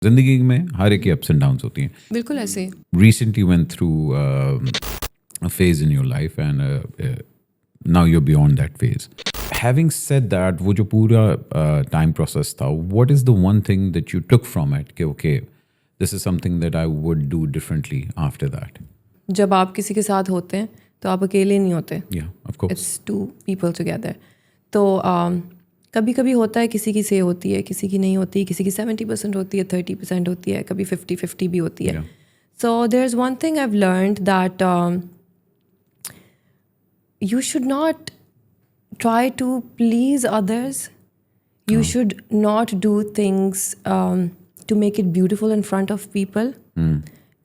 زندگی میں ہر ایک کی اپس اینڈ ڈاؤنس ہوتی ہیں. بالکل ایسے. Recently went through a phase in your life and now you're beyond that phase. Having said that, وہ جو پورا time process تھا, what is the one thing that you took from it کہ okay, this is something that I would do differently after that? جب آپ کسی کے ساتھ ہوتے ہیں تو آپ اکیلے نہیں ہوتے. Yeah, of course. It's two people together. تو کبھی کبھی ہوتا ہے کسی کی سے ہوتی ہے, کسی کی نہیں ہوتی, کسی کی 70% ہوتی ہے, 30% ہوتی ہے, کبھی 50-50 بھی ہوتی ہے. So there's one thing I've learned that you should not try to please others. You should not do things to make it beautiful in front of people.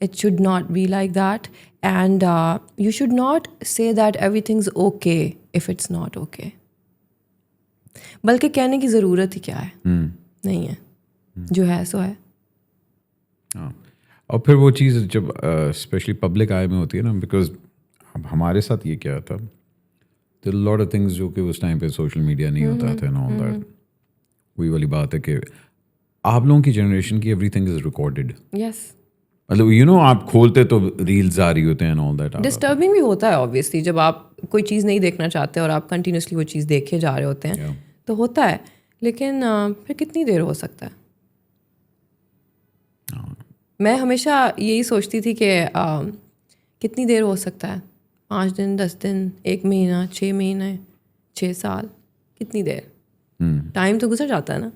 It should not be like that. And you should not say that everything's okay if it's not okay. بلکہ کہنے کی ضرورت ہی کیا ہے, نہیں ہے, جو ہے سو ہے. اور پھر وہ چیز جب اسپیشلی پبلک آئے میں ہوتی ہے نا, بیکاز اب ہمارے ساتھ یہ کیا تھا, تو لاٹ آف تھنگس جو کہ اس ٹائم پہ سوشل میڈیا نہیں ہوتا تھا نا, آل دیٹ, وہی والی بات ہے کہ آپ لوگوں کی جنریشن کی ایوری تھنگ از ریکارڈیڈ. یس, مطلب یو نو آپ کھولتے تو ریلز آ رہی ہوتے ہیں آل دیٹ. ڈسٹربنگ بھی ہوتا ہے آبویسلی, جب آپ کوئی چیز نہیں دیکھنا چاہتے اور آپ کنٹینیوسلی وہ چیز دیکھے جا رہے ہوتے ہیں تو ہوتا ہے, لیکن پھر کتنی دیر ہو سکتا ہے. میں ہمیشہ یہی سوچتی تھی کہ کتنی دیر ہو سکتا ہے, 5 دن, 10 دن, 1 مہینہ, 6 مہینے, 6 سال, کتنی دیر. ٹائم تو گزر جاتا ہے نا,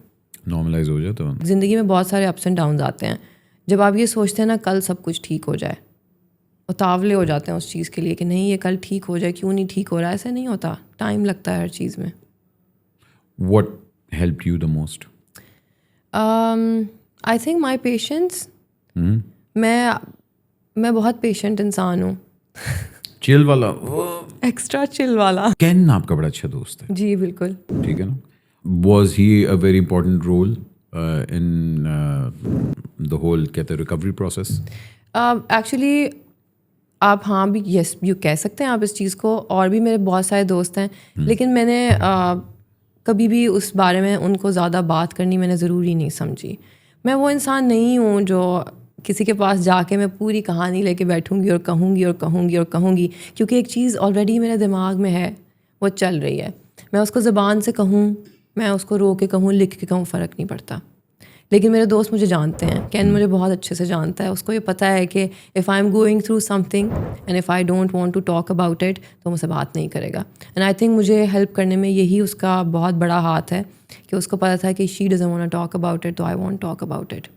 نارملائز ہو جاتا ہے. زندگی میں بہت سارے اپس اینڈ ڈاؤنز آتے ہیں. جب آپ یہ سوچتے ہیں نا کل سب کچھ ٹھیک ہو جائے, اتاولے ہو جاتے ہیں اس چیز کے لیے کہ نہیں یہ کل ٹھیک ہو جائے, کیوں نہیں ٹھیک ہو رہا ہے. ایسا نہیں ہوتا, ٹائم لگتا ہے ہر چیز میں. What helped you the most? I think my patience. میں بہت پیشنٹ انسان ہوں. چل والا, ایکسٹرا چل والا. کین آپ کا بڑا اچھا دوست ہے. جی بالکل. ٹھیک ہے نا. Was he a very important role in the whole کہتے ریکوری پروسیس؟ ایکچولی آپ ہاں بھی یس یو کہہ سکتے ہیں آپ اس چیز کو, اور بھی میرے بہت سارے دوست ہیں, لیکن میں نے کبھی بھی اس بارے میں ان کو زیادہ بات کرنی میں نے ضروری نہیں سمجھی. میں وہ انسان نہیں ہوں جو کسی کے پاس جا کے میں پوری کہانی لے کے بیٹھوں گی اور کہوں گی اور کہوں گی اور کہوں گی, کیونکہ ایک چیز آلریڈی میرے دماغ میں ہے, وہ چل رہی ہے. میں اس کو زبان سے کہوں, میں اس کو رو کے کہوں, لکھ کے کہوں, فرق نہیں پڑتا. لیکن میرے دوست مجھے جانتے ہیں, کین مجھے بہت اچھے سے جانتا ہے. اس کو یہ پتہ ہے کہ if I am going through something and if I don't want to talk about it تو مجھ سے بات نہیں کرے گا. اینڈ آئی تھنک مجھے ہیلپ کرنے میں یہی اس کا بہت بڑا ہاتھ ہے کہ اس کو پتہ تھا کہ she doesn't want to talk about it, تو I want talk about it.